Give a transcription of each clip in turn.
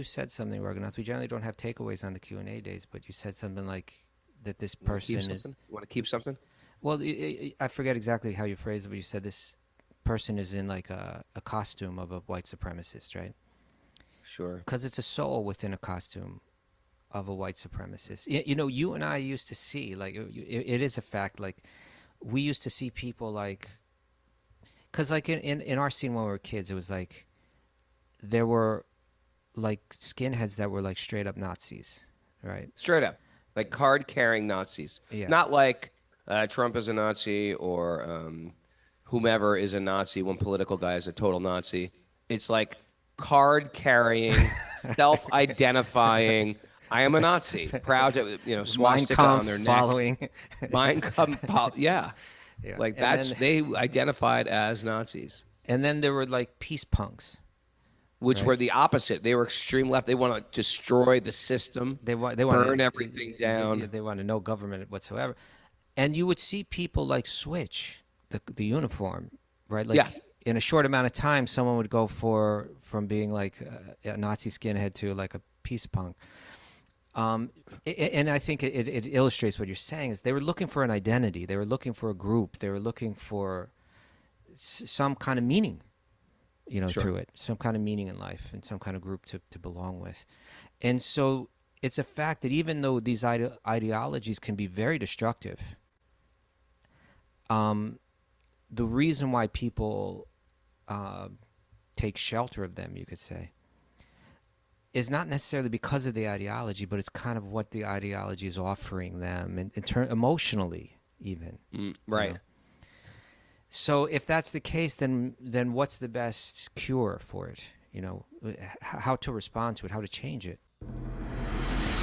said something, Raghunath. We generally don't have takeaways on the Q&A days, but you said something like that this person is... You want to keep something? Well, I forget exactly how you phrased it, but you said this person is in like a costume of a white supremacist, right? Sure. Because it's a soul within a costume of a white supremacist. You know, you and I used to see, like, it is a fact, like, we used to see people like... Because, like, in our scene when we were kids, it was like, there were, like, skinheads that were, like, straight-up Nazis, right? Straight up. Like card-carrying Nazis. Yeah. Not like Trump is a Nazi or whomever is a Nazi. One political guy is a total Nazi. It's like card-carrying, self-identifying, I am a Nazi. Proud to, swastika on their neck. Following. Mein Kampf, yeah. Like they identified as Nazis. And then there were like peace punks, which were the opposite. They were extreme left. They want to destroy the system. They want burn everything down. They want no government whatsoever. And you would see people like switch the uniform, right? Like in a short amount of time, someone would go from being like a Nazi skinhead to like a peace punk. And I think it illustrates what you're saying is they were looking for an identity. They were looking for a group. They were looking for some kind of meaning, through it, some kind of meaning in life and some kind of group to belong with. And so it's a fact that even though these ideologies can be very destructive, the reason why people take shelter of them, you could say, is not necessarily because of the ideology, but it's kind of what the ideology is offering them, in emotionally, even. Right. So if that's the case, then what's the best cure for it? How to respond to it, how to change it.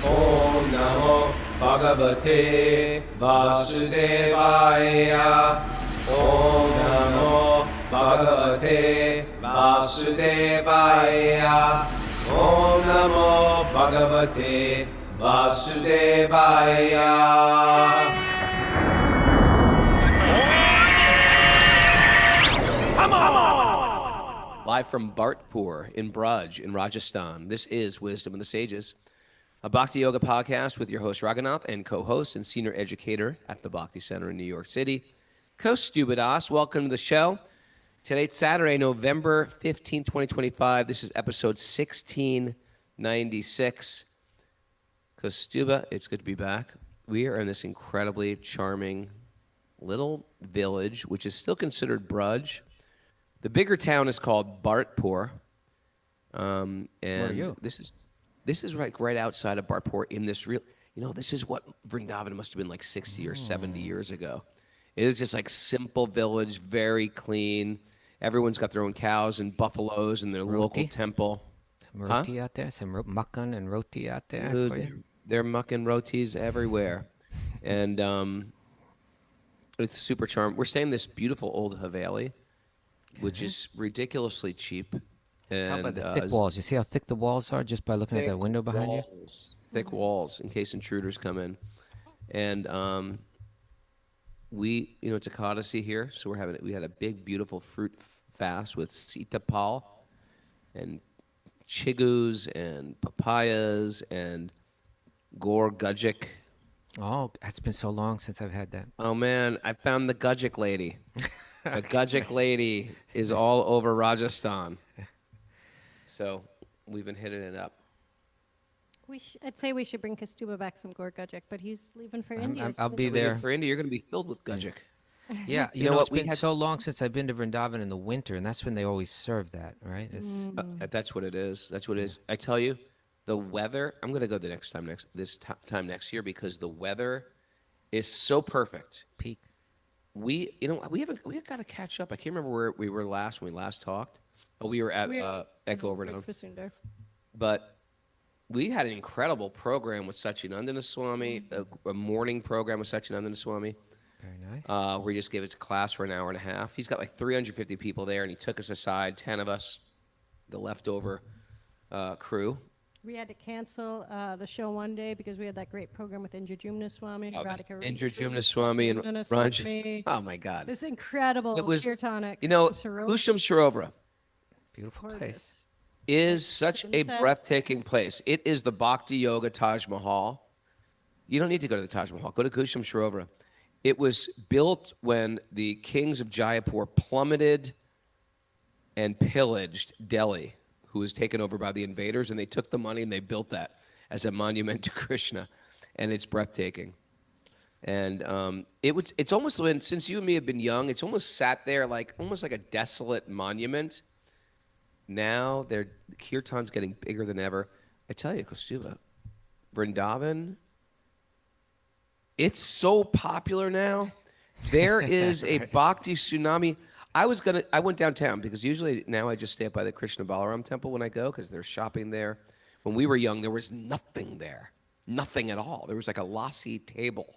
Om Namo Bhagavate Vasudevaya. Om Namo Bhagavate Vasudevaya. Om Namo Bhagavate Vasudevaya. Live from Bhartpur in Braj in Rajasthan. This is Wisdom of the Sages, a Bhakti Yoga podcast with your host Raghunath and co-host and senior educator at the Bhakti Center in New York City, Kaustubha. Welcome to the show. Today it's Saturday, November 15, 2025. This is episode 1696. Kaustubha, it's good to be back. We are in this incredibly charming little village, which is still considered Braj. The bigger town is called Bhartpur. And where are you? This is right outside of Bhartpur in this real, this is what Vrindavan must have been like 60 or 70 years ago. It is just like simple village, very clean. Everyone's got their own cows and buffaloes in their local temple. Some roti out there, some makkan and roti out there. There are makkan rotis everywhere. And it's super charming. We're staying in this beautiful old Haveli, which is ridiculously cheap. And, talk about the thick walls. You see how thick the walls are just by looking at that window behind you? Thick walls in case intruders come in. And it's a Ekadasi here, so we had a big, beautiful fruit fast with sitapal and chigus and papayas and gor gajik. Oh, it's been so long since I've had that. Oh, man, I found the gajik lady. The gajik lady is all over Rajasthan. So we've been hitting it up. I'd say we should bring Kaustubha back some Gor Gajik, but he's leaving for India. I'll be there. For India, you're going to be filled with gajik. Yeah, you know what? It's been so long since I've been to Vrindavan in the winter, and that's when they always serve that, right? That's what it is. That's what it is. I tell you, the weather. I'm going to go this time next year because the weather is so perfect. Peak. We got to catch up. I can't remember where we were when we last talked. Oh, we were at Govardhan. But we had an incredible program with Satchidananda Swami, a morning program with Satchidananda Swami. Very nice. Where he just gave it to class for an hour and a half. He's got like 350 people there, and he took us aside, 10 of us, the leftover crew. We had to cancel the show one day because we had that great program with Indrajumna Swami. Indrajumna Swami and Ranj. Oh, my God. This incredible Kirtanic. Husham Sarovara. Beautiful place. is such a Sunset. breathtaking place. It is the Bhakti Yoga Taj Mahal. You don't need to go to the Taj Mahal. Go to Kusham Sarovara. It was built when the kings of Jaipur plummeted and pillaged Delhi, who was taken over by the invaders, and they took the money and they built that as a monument to Krishna, and it's breathtaking. And it's almost been, since you and me have been young, it's almost sat there like almost like a desolate monument. Now Kirtan's getting bigger than ever. I tell you, Kaustubha, Vrindavan, it's so popular now. There is a bhakti tsunami. I went downtown because usually now I just stay up by the Kṛṣṇa Balaram temple when I go because there's shopping there. When we were young, there was nothing there. Nothing at all. There was like a lassi table.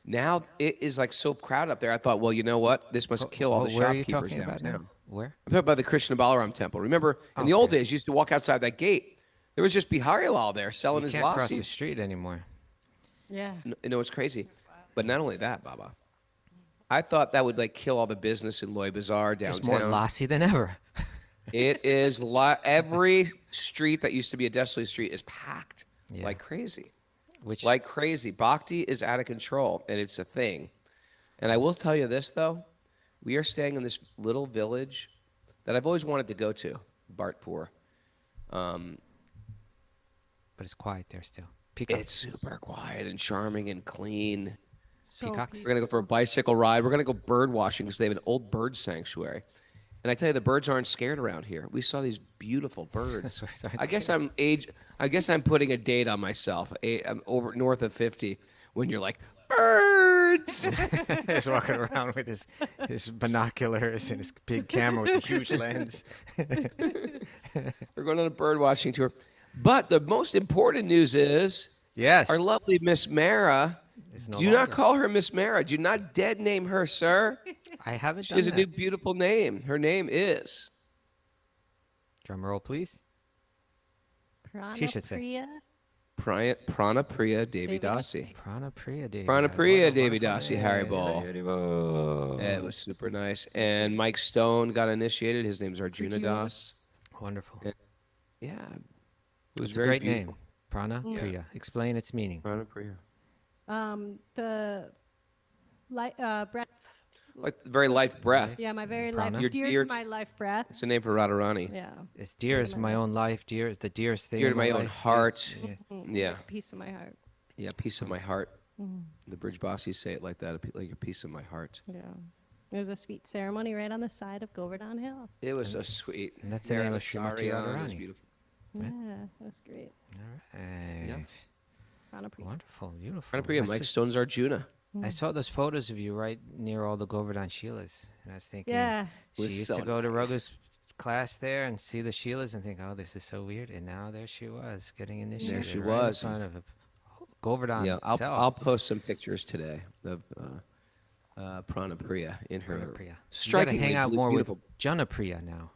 Now it is like so crowded up there. I thought, well, you know what? This must kill all the Where are you shopkeepers talking about now? downtown. Where? I'm talking about the Kṛṣṇa Balaram temple. Remember, in the old days, you used to walk outside that gate. There was just Bihari Lal there selling You his can't cross the lassis. street anymore. Yeah. No, it's crazy. But not only that, Baba. I thought that would like kill all the business in Loy Bazaar There's downtown. more lassi than ever. It is every street that used to be a desolate street is packed like crazy. Like crazy. Bhakti is out of control, and it's a thing. And I will tell you this, though. We are staying in this little village that I've always wanted to go to, Bhartpur. But it's quiet there still. Peacocks. It's super quiet and charming and clean. Peacocks. We're going to go for a bicycle ride. We're going to go bird watching because they have an old bird sanctuary. And I tell you, the birds aren't scared around here. We saw these beautiful birds. I guess I'm putting a date on myself. I'm over north of 50 when you're like, birds. He's walking around with his binoculars and his big camera with the huge lens. We're going on a bird watching tour. But the most important news is Yes. our lovely Miss Mara. No Do not longer. call her Miss Mara. Do not dead name her, sir. I haven't She done has a that. new beautiful name. Her name is Drum roll, please. She should say. Pranapriya. Pranapriya Devi Dasi. Pranapriya Devi. Pranapriya Devi Dasi Harry Ball. Ball. It was super nice. And Mike Stone got initiated. His name's Arjuna Arjuna. Das. Wonderful. Yeah. It was It's a very great beautiful. name. Pranapriya. Explain its meaning. Pranapriya. The breath. Like very life breath. Yeah, my very Prana. life. Your Dear dear- to my life breath. It's a name for Radharani. Yeah. It's dear as my own life, dear, the dearest thing. Dear to in my own life, heart. Yeah. Yeah. Piece of my heart. Yeah, piece of my heart. The Bridge Bosses say it like that, like a piece of my heart. Yeah. It was a sweet ceremony right on the side of Govardhan Hill. It was so sweet. And that's the name of Srimati Saryan, it was Radharani. beautiful. Yeah, that was great. All right. Pranapriya. Wonderful. Beautiful. Pranapriya, I Mike s- Stone's Arjuna. I saw those photos of you right near all the Govardhan Shilas. And I was thinking, Yeah. she Was used so to go to nice. Raghu's class there and see the Shilas and think, oh, this is so weird. And now there she was getting initiated. she right was. in front of Govardhan Yeah, itself. I'll post some pictures today of Pranapriya in her Pranapriya. You gotta strikingly hang out more beautiful. with Janapriya now.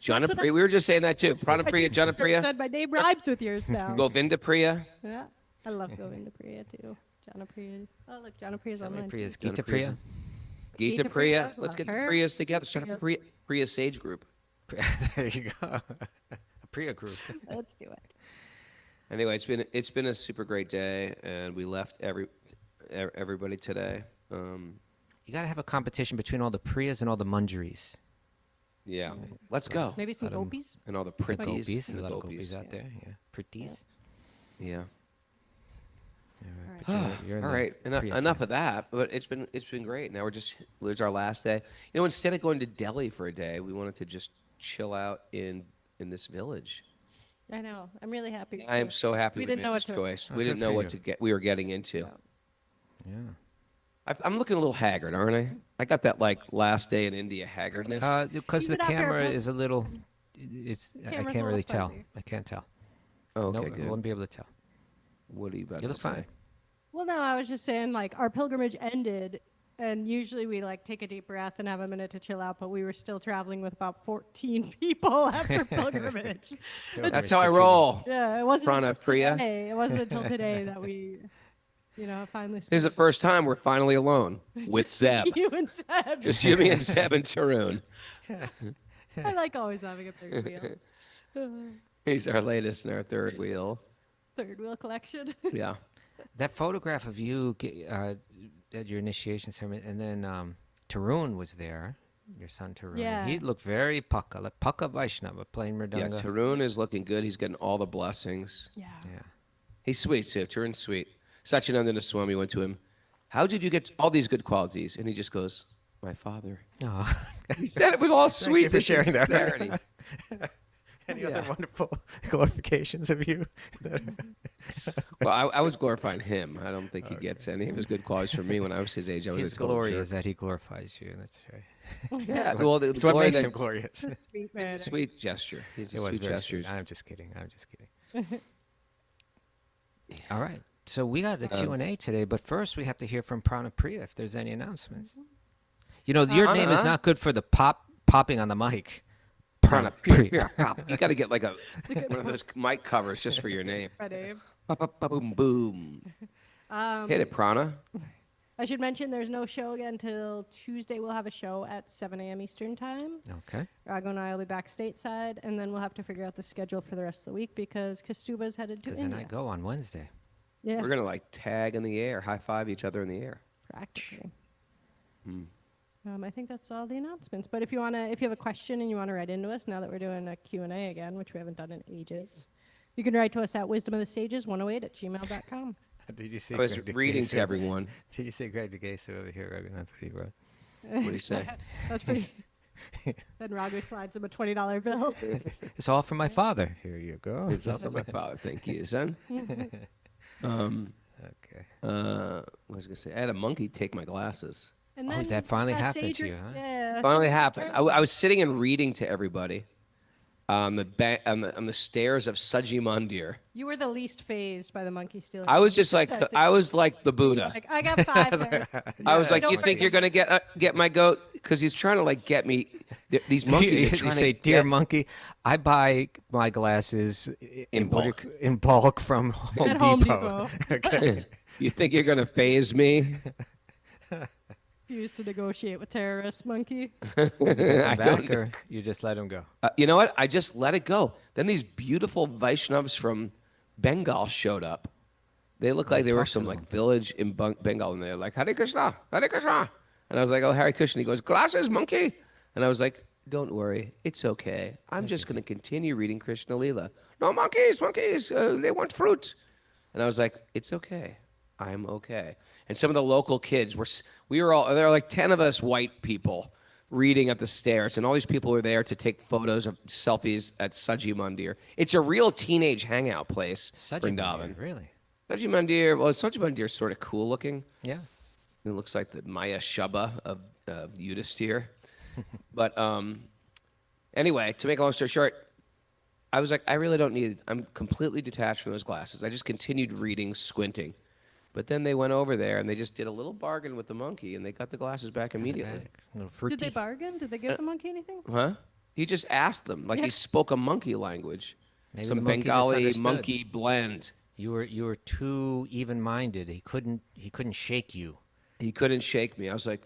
Janapriya. We were just saying that too. Pranapriya, Janapriya, Said my name rhymes with yours now. Govindapriya. Yeah. I love Govindapriya too. Janapriya. Oh, look, Janapriya's online. Priya's Janapriya. Gita Priya. Gita Gita Priya. Priya, Let's get the love her. Priyas together. Start a Priya Sage group. There you go. A Priya group. Let's do it. Anyway, it's been a super great day, and we left everybody today. You got to have a competition between all the Priyas and all the Manjaris. Yeah, let's go. Maybe some gopis. And all the The pretties. gopis. There's and a the lot of gopis out there. Yeah. Pretties. Yeah. All right. But you're in All the right, Priya enough camp. of that. But it's been great. Now it's our last day. You know, instead of going to Delhi for a day, we wanted to just chill out in this village. I know. I'm really happy. I am so happy We we didn't made know this what to- choice. Oh, We didn't good know for what you. we were getting into. Yeah. I'm looking a little haggard, aren't I? I got that like last day in India haggardness. Because the Keep it up there, camera Paul. is a little. It's. I Camera's a can't little really tell. fuzzy. I can't tell. okay, No, I good. won't be able to tell. What are you about You to look say? fine. Well, no, I was just saying, like, our pilgrimage ended, and usually we, like, take a deep breath and have a minute to chill out, but we were still traveling with about 14 people after pilgrimage. That's how I roll. Yeah, it wasn't until Pranapriya. today. It wasn't until today that we, finally This is the first time we're finally alone with Zeb. you and Seb. Just you, me, and Zeb and Tarun. I like always having a third wheel. He's our latest in our third wheel. Third wheel collection. Yeah. That photograph of you at your initiation ceremony, and then Tarun was there, your son Tarun. Yeah. He looked very Paka, like Paka Vaishnava, playing Yeah, mridanga. Tarun is looking good. He's getting all the blessings. Yeah. Yeah. He's sweet, too. Tarun's sweet. Satchidananda Swami went to him, how did you get all these good qualities? And he just goes, my father. Oh. He said it was all sweet. you for sharing that. sincerity. Any Yeah. other wonderful glorifications of you? Well, I was glorifying him. I don't think he gets any of his good qualities from me when I was his age. I was His a total glory jerk. is that he glorifies you. That's right. Yeah, well, the It's what glory makes that- him glorious. Sweet man. Sweet gesture. He's It a was sweet very gestures. sweet. I'm just kidding. All right. So we got the Q&A today, but first we have to hear from Pranapriya if there's any announcements. You know, your name is not good for the popping on the mic. You got to get like one of those mic covers just for your name. Ready? Boom, boom. Hit it, Prana. I should mention there's no show again until Tuesday. We'll have a show at 7 a.m. Eastern Time. Okay. Raghu and I will be back stateside, and then we'll have to figure out the schedule for the rest of the week because Kaustubha is headed to Because then India. I go on Wednesday. Yeah, We're going to like tag in the air, high five each other in the air. practically. Hmm. I think that's all the announcements. But if you have a question and you want to write into us, now that we're doing a Q&A again, which we haven't done in ages, you can write to us at wisdomofthesages108@gmail.com. Did you see I was Greg reading DeGasu? to everyone. Did you say Greg DeGasu over here, Raghunath, what he wrote? What do you say? That's pretty. Then Raghu slides him a $20 bill. It's all from my father. Here you go. It's all for my father. Thank you, son. Okay. What was I going to say? I had a monkey take my glasses. And Oh, that finally happened to Sage- you, huh? Yeah. Finally happened. I was sitting and reading to everybody on the stairs of Saji Mandir. You were the least phased by the monkey stealing. I was just like the Buddha. Like, I got 5 there. I was like, Don't you think forget- you're gonna get my goat? Because he's trying to like get me. These monkeys are You trying say, to dear get monkey, I buy my glasses In bulk. in bulk from Home At Home Depot. Okay. You think you're gonna phase me? Refused to negotiate with terrorists, monkey. I Back don't. or you just let him go? You know what? I just let it go. Then these beautiful Vaishnavas from Bengal showed up. They looked like they were some like village in Bengal, and they're like, Hare Kṛṣṇa, Hare Kṛṣṇa. And I was like, oh, Hare Krishna. He goes, glasses, monkey. And I was like, don't worry, it's okay. I'm just going to continue reading Krishna Lila. No, monkeys, they want fruit. And I was like, it's okay. I'm okay. And some of the local kids there were like 10 of us white people reading at the stairs, and all these people were there to take photos of selfies at Saji Mandir. It's a real teenage hangout place, Such Vrindavan. really? Saji Mandir is sort of cool looking. Yeah. It looks like the Maya Shaba of Yudhisthira. But anyway, to make a long story short, I was like, I really don't need it. I'm completely detached from those glasses. I just continued reading, squinting. But then they went over there and they just did a little bargain with the monkey and they got the glasses back immediately. Back. A little fruity. Did they bargain? Did they give the monkey anything? Huh? He just asked them, like he Yeah. spoke a monkey language. Maybe Some the monkey Bengali misunderstood. monkey blend. You were too even-minded. He couldn't shake you. He couldn't shake me. I was like,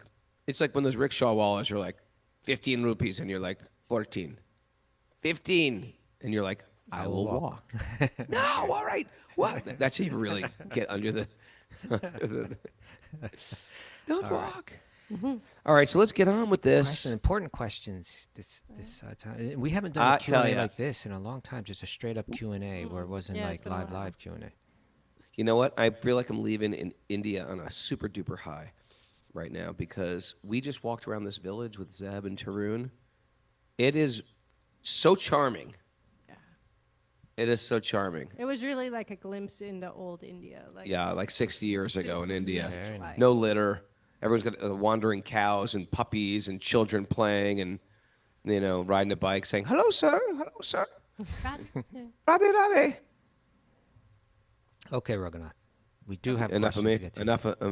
it's like when those rickshaw wallahs are like 15 rupees and you're like 14. 15. And you're like, I will walk. No, all right. What? That's how you really get under the. Don't walk. All right, so let's get on with this. Question, important questions this time. We haven't done a tell Q&A ya. like this in a long time, just a straight up Q&A where it wasn't Yeah, like it's been a while. live Q&A. You know what? I feel like I'm leaving in India on a super duper high right now because we just walked around this village with Zeb and Tarun. It is so charming. Yeah. It is so charming. It was really like a glimpse into old India. Like, Yeah, like 60 years ago in India. Very nice. No litter. Everyone's got wandering cows and puppies and children playing and, riding a bike saying, hello, sir. Hello, sir. Yeah. Radhe, radhe. Okay, Raghunath. We do have Enough of questions me. to get to.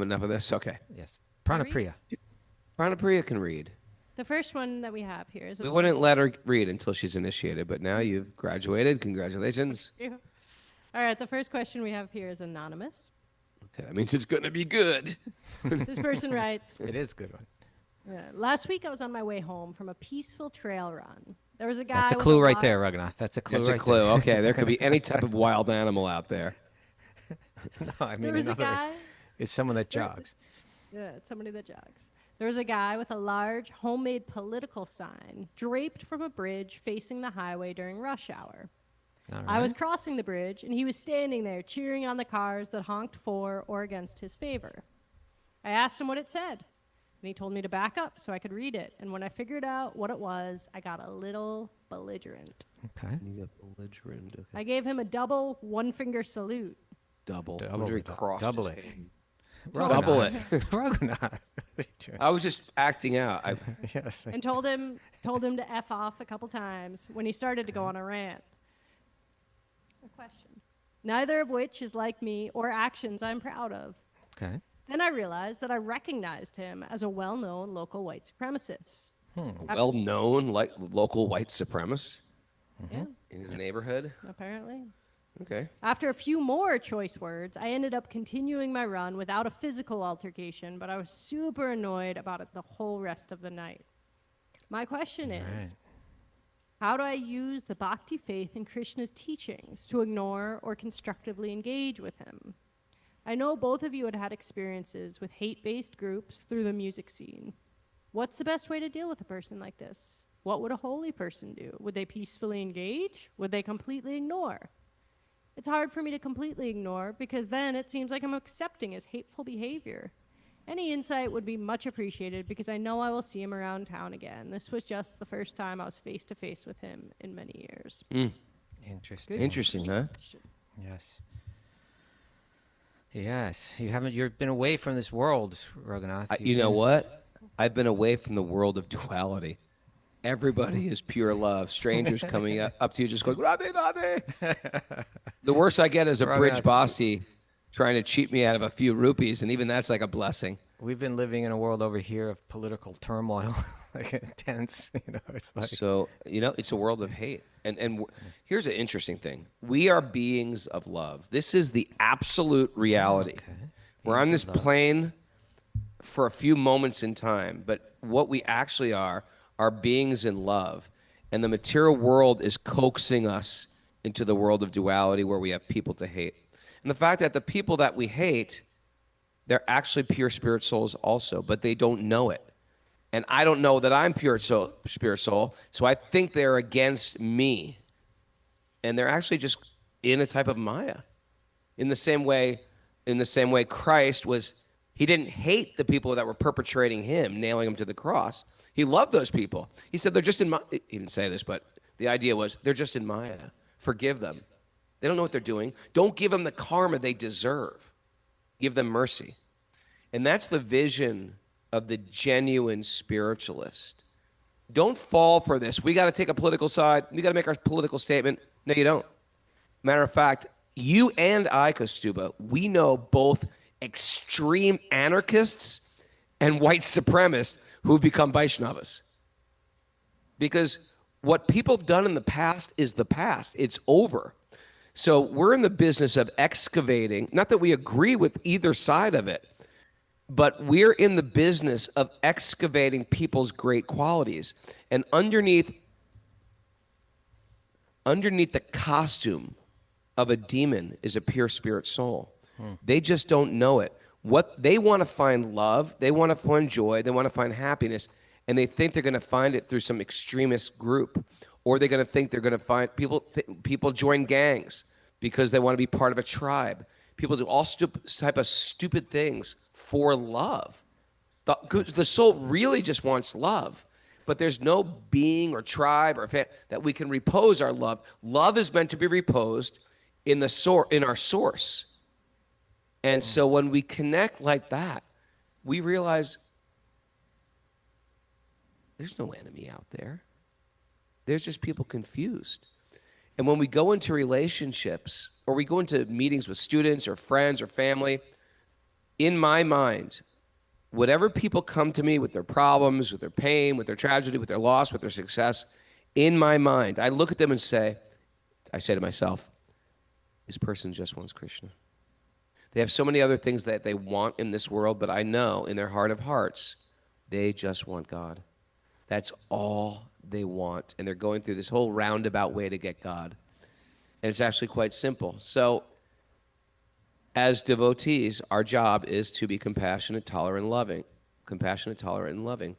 Enough of this. Okay. Yes. Pranapriya. Pranapriya can read. The first one that we have here is. We wouldn't let her read until she's initiated, but now you've graduated. Congratulations. All right. The first question we have here is anonymous. Okay, that means it's going to be good. This person writes. It is a good one. Last week, I was on my way home from a peaceful trail run There was a guy. That's a with clue right lar- there, Raghunath. That's a clue That's right a clue. there. Okay, there could be any type of wild animal out there. No, I mean, There was in a other words, guy. it's someone that jogs. Yeah, it's somebody that jogs. There was a guy with a large homemade political sign draped from a bridge facing the highway during rush hour. All I was right. crossing the bridge, and he was standing there cheering on the cars that honked for or against his favor. I asked him what it said, and he told me to back up so I could read it. And when I figured out what it was, I got a little belligerent. Okay. You got belligerent. Okay. I gave him a double one-finger salute. Double. Double Wonder he it. crossed Double his it. hand. Double it. Raghunath. What are you doing? I was just acting out. Yes. And told him to F off a couple times when he started to go on a rant. A question. Neither of which is like me or actions I'm proud of. Okay. Then I realized that I recognized him as a well-known local white supremacist. Well-known, like local white supremacist Yeah, in his neighborhood. apparently. Okay. After a few more choice words, I ended up continuing my run without a physical altercation, but I was super annoyed about it the whole rest of the night. My question is, Right. how do I use the Bhakti faith in Krishna's teachings to ignore or constructively engage with him? I know both of you had had experiences with hate-based groups through the music scene. What's the best way to deal with a person like this? What would a holy person do? Would they peacefully engage? Would they completely ignore? It's hard for me to completely ignore because then it seems like I'm accepting his hateful behavior. Any insight would be much appreciated because I know I will see him around town again. This was just the first time I was face to face with him in many years. Interesting. Interesting, huh? Yes. Yes. You've been away from this world, Raghunath. You know what? I've been away from the world of duality. Everybody is pure love. Strangers coming up to you just going, Radhe, Radhe. The worst I get is a bridge bossy trying to cheat me out of a few rupees, and even that's like a blessing. We've been living in a world over here of political turmoil, like intense. It's like So, it's a world of hate. And here's an interesting thing. We are beings of love. This is the absolute reality. Okay. We're on this plane for a few moments in time, but what we actually are beings in love. And the material world is coaxing us into the world of duality where we have people to hate. And the fact that the people that we hate, they're actually pure spirit souls also, but they don't know it. And I don't know that I'm pure soul, spirit soul, so I think they're against me. And they're actually just in a type of Maya. In the same way Christ he didn't hate the people that were perpetrating him, nailing him to the cross. He loved those people. He said, they're just in Maya. He didn't say this, but the idea was, they're just in Maya. Forgive them. They don't know what they're doing. Don't give them the karma they deserve. Give them mercy. And that's the vision of the genuine spiritualist. Don't fall for this. We got to take a political side. We got to make our political statement. No, you don't. Matter of fact, you and I, Kaustubha, we know both extreme anarchists and white supremacists who've become Vaishnavas. Because what people have done in the past is the past. It's over. So we're in the business of excavating, not that we agree with either side of it, but we're in the business of excavating people's great qualities. And underneath the costume of a demon is a pure spirit soul. They just don't know it. What they want to find love, they want to find joy, they want to find happiness, and they think they're going to find it through some extremist group, or they're going to think they're going to find people join gangs because they want to be part of a tribe. People do all type of stupid things for love. The soul really just wants love, but there's no being or tribe or that we can repose our love. Love is meant to be reposed in our source. And so when we connect like that, we realize there's no enemy out there. There's just people confused. And when we go into relationships or we go into meetings with students or friends or family, in my mind, whatever people come to me with their problems, with their pain, with their tragedy, with their loss, with their success, in my mind, I look at them and I say to myself, this person just wants Kṛṣṇa. They have so many other things that they want in this world, but I know in their heart of hearts, they just want God. That's all they want, and they're going through this whole roundabout way to get God. And it's actually quite simple. So as devotees, our job is to be compassionate, tolerant, and loving. Compassionate, tolerant, and loving.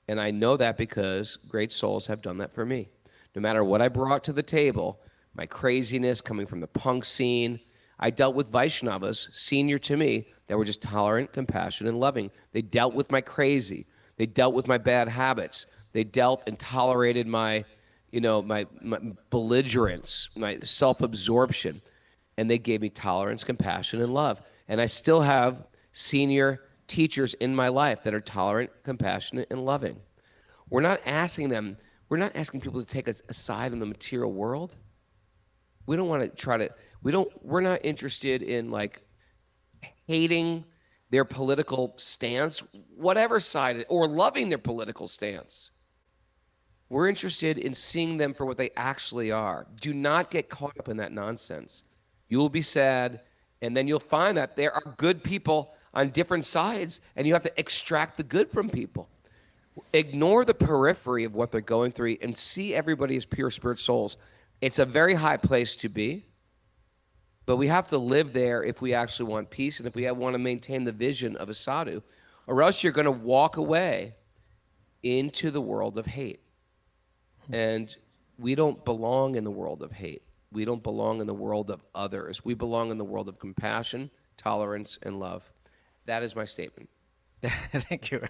And I know that because great souls have done that for me. No matter what I brought to the table, my craziness coming from the punk scene, I dealt with Vaishnavas, senior to me, that were just tolerant, compassionate, and loving. They dealt with my crazy. They dealt with my bad habits. They dealt and tolerated my belligerence, my self-absorption. And they gave me tolerance, compassion, and love. And I still have senior teachers in my life that are tolerant, compassionate, and loving. We're not asking people to take a side in the material world. We don't want to we're not interested in like hating their political stance, whatever side, or loving their political stance. We're interested in seeing them for what they actually are. Do not get caught up in that nonsense. You will be sad, and then you'll find that there are good people on different sides, and you have to extract the good from people. Ignore the periphery of what they're going through and see everybody as pure spirit souls. It's a very high place to be, but we have to live there if we actually want peace and if we want to maintain the vision of a sadhu, or else you're going to walk away into the world of hate. And we don't belong in the world of hate. We don't belong in the world of others. We belong in the world of compassion, tolerance, and love. That is my statement. Thank you.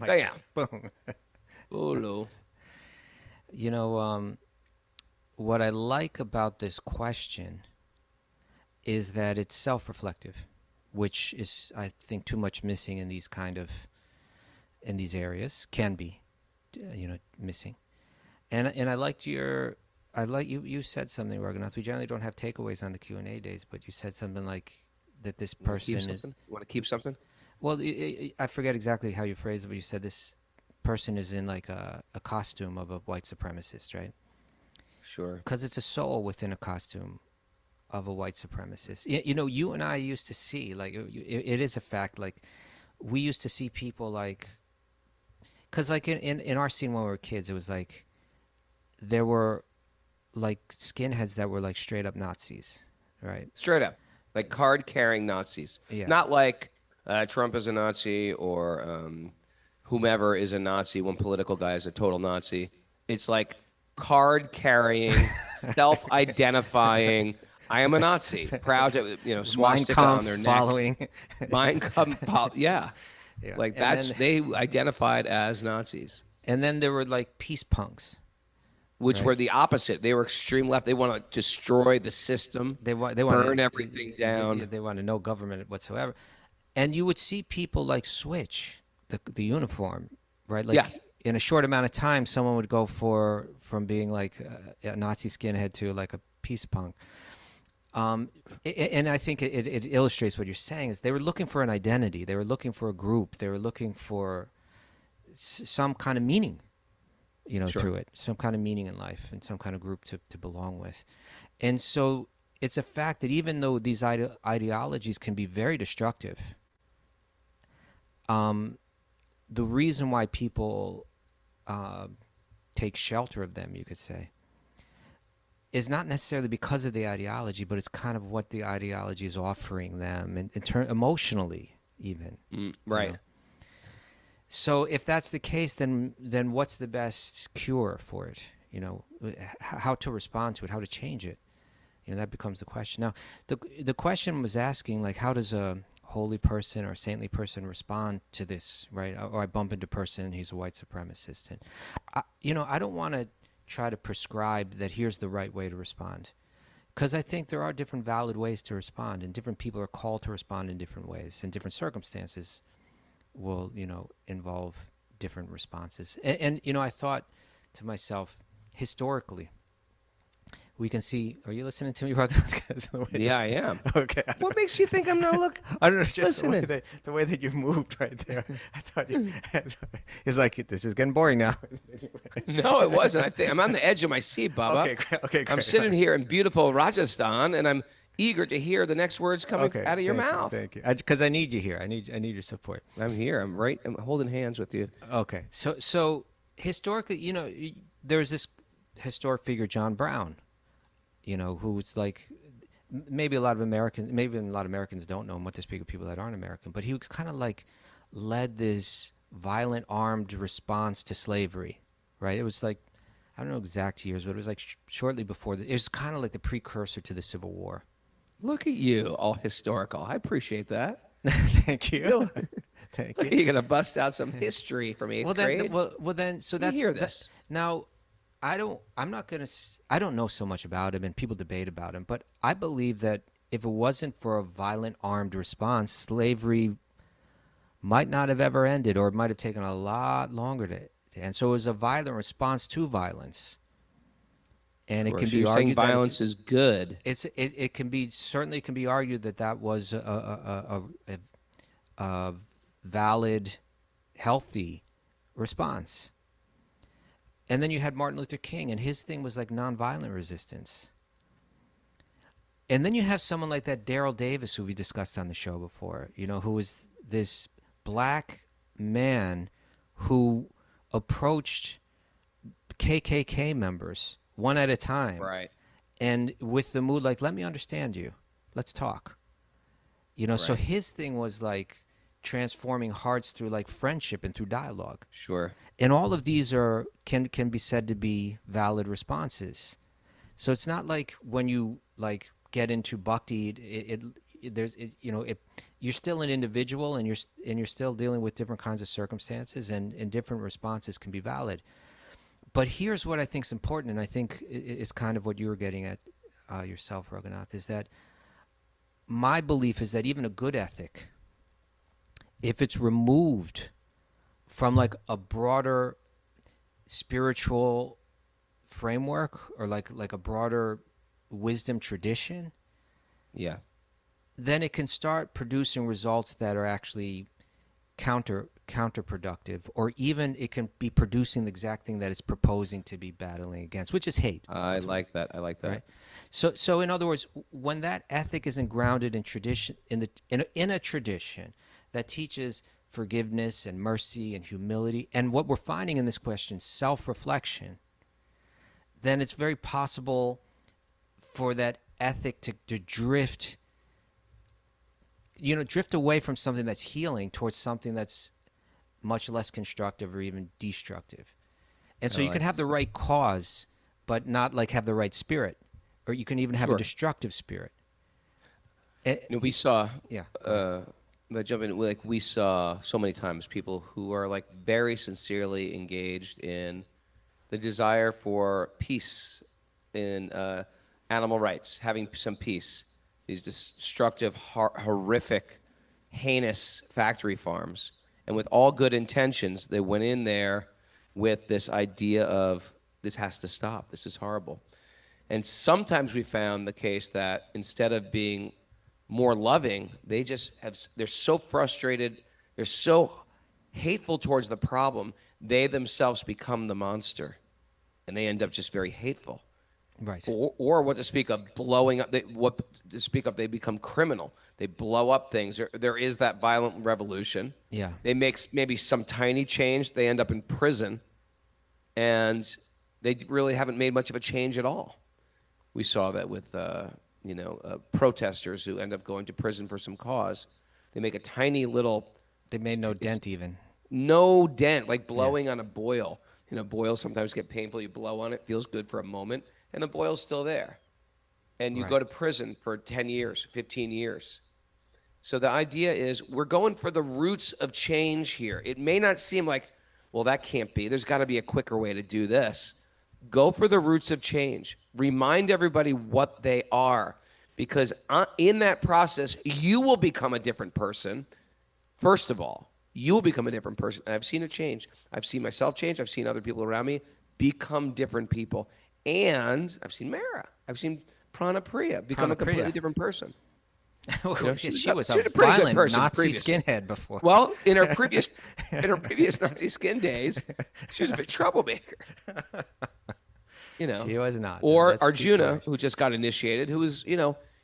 Yeah. Boom. Hello. You know, what I like about this question is that it's self-reflective, which is, I think, too much missing in these areas. Can be, missing. And I liked you said something, Raghunath. We generally don't have takeaways on the Q&A days, but you said something like that this person is... You want to keep something? Well, I forget exactly how you phrased it, but you said this person is in like a costume of a white supremacist, right? Sure. Because it's a soul within a costume of a white supremacist. You and I used to see, like, it is a fact, like, we used to see people like... Because like in our scene when we were kids, it was like... There were like skinheads that were like straight up Nazis, right? Straight up. Like card-carrying Nazis. Yeah. Not like Trump is a Nazi or whomever is a Nazi. One political guy is a total Nazi. It's like card-carrying, self-identifying, I am a Nazi. Proud to, swastika on their neck. Following. Mein Kampf, yeah. Like And that's, then, they identified as Nazis. and then there were like peace punks. Which Right. were the opposite. They were extreme left. They want to destroy the system. They want burn everything down. They want no government whatsoever. And you would see people like switch the uniform, right? Like Yeah. in a short amount of time, someone would go from being like a Nazi skinhead to like a peace punk. And I think it illustrates what you're saying is they were looking for an identity. They were looking for a group. They were looking for some kind of meaning, Sure. through it, some kind of meaning in life and some kind of group to belong with. And so it's a fact that even though these ideologies can be very destructive, the reason why people take shelter of them, you could say, is not necessarily because of the ideology, but it's kind of what the ideology is offering them, and emotionally even. Right. So if that's the case, then what's the best cure for it? How to respond to it, how to change it. That becomes the question. Now, the question was asking, like, how does a holy person or a saintly person respond to this, right? Or I bump into a person, he's a white supremacist. And, I don't want to try to prescribe that here's the right way to respond. Because I think there are different valid ways to respond, and different people are called to respond in different ways, and different circumstances will, involve different responses. And I thought to myself, historically, we can see... Are you listening to me, Raghunath? Yeah, I am. Okay. What makes you think I'm not looking? I don't know, just the listening? way that you moved right there. I thought it's like, this is getting boring now. No, it wasn't. I think I'm on the edge of my seat, Bubba. Okay, I'm great. sitting here in beautiful Rajasthan, and I'm eager to hear the next words coming out of your mouth. Thank you. Because I need you here. I need your support. I'm here. I'm holding hands with you. Okay. So historically, there's this historic figure, John Brown, who's like, maybe a lot of Americans don't know him, what to speak of people that aren't American, but he was kind of like led this violent armed response to slavery, right? It was like, I don't know exact years, but it was like shortly before. It was kind of like the precursor to the Civil War. Look at you, all historical. I appreciate that. Thank you. Thank Look, you. you're gonna bust out some history from eighth grade. So Let that's me hear this. Now, I don't know so much about him, and people debate about him, but I believe that if it wasn't for a violent armed response, slavery might not have ever ended, or it might have taken a lot longer to. And so it was a violent response to violence, and Sure. it can So be you're saying argued that violence is good. it can be certainly can be argued that was a valid, healthy response. And then you had Martin Luther King, and his thing was like nonviolent resistance. And then you have someone like that Daryl Davis, who we discussed on the show before, who was this black man who approached KKK members one at a time. Right. And with the mood like, let me understand you. Let's talk. So Right. his thing was like transforming hearts through like friendship and through dialogue. Sure. And all of these can be said to be valid responses. So it's not like when you like get into Bhakti, you're still an individual, and you're still dealing with different kinds of circumstances, and different responses can be valid. But here's what I think is important, and I think is kind of what you were getting at yourself, Raghunath, is that my belief is that even a good ethic, if it's removed from like a broader spiritual framework, or like a broader wisdom tradition, Yeah. then it can start producing results that are actually counterproductive, or even it can be producing the exact thing that it's proposing to be battling against, which is hate. I like that. I like that. Right. So in other words, when that ethic isn't grounded in tradition, in a tradition that teaches forgiveness and mercy and humility, and what we're finding in this question, self-reflection, then it's very possible for that ethic to drift away from something that's healing towards something that's much less constructive or even destructive. And so you can have the right cause, but not like have the right spirit, or you can even have a Sure. destructive spirit. We saw. Yeah. But jump in, like we saw so many times people who are like very sincerely engaged in the desire for peace, in animal rights, having some peace. These destructive, horrific, heinous factory farms. And with all good intentions, they went in there with this idea of, this has to stop, this is horrible. And sometimes we found the case that instead of being more loving, they're so frustrated, they're so hateful towards the problem, they themselves become the monster. And they end up just very hateful. Right. Or what to speak of, blowing up. They become criminal. They blow up things. There is that violent revolution. Yeah. They make maybe some tiny change. They end up in prison, and they really haven't made much of a change at all. We saw that with protesters who end up going to prison for some cause. They make a tiny little. They made no dent even. No dent, like blowing on a boil. Boils sometimes get painful. You blow on it, feels good for a moment, and the boil's still there. And you go to prison for 10 years, 15 years. So the idea is we're going for the roots of change here. It may not seem like, well, that can't be. There's got to be a quicker way to do this. Go for the roots of change. Remind everybody what they are. Because in that process, you will become a different person. First of all, you will become a different person. And I've seen it change. I've seen myself change. I've seen other people around me become different people. And I've seen Mara. I've seen Pranapriya become a completely different person. She was a pretty good violent person Nazi previously. skinhead before. Well, in her previous Nazi skin days, she was a big troublemaker. She was not. Or Let's keep Arjuna, going. who just got initiated, who was,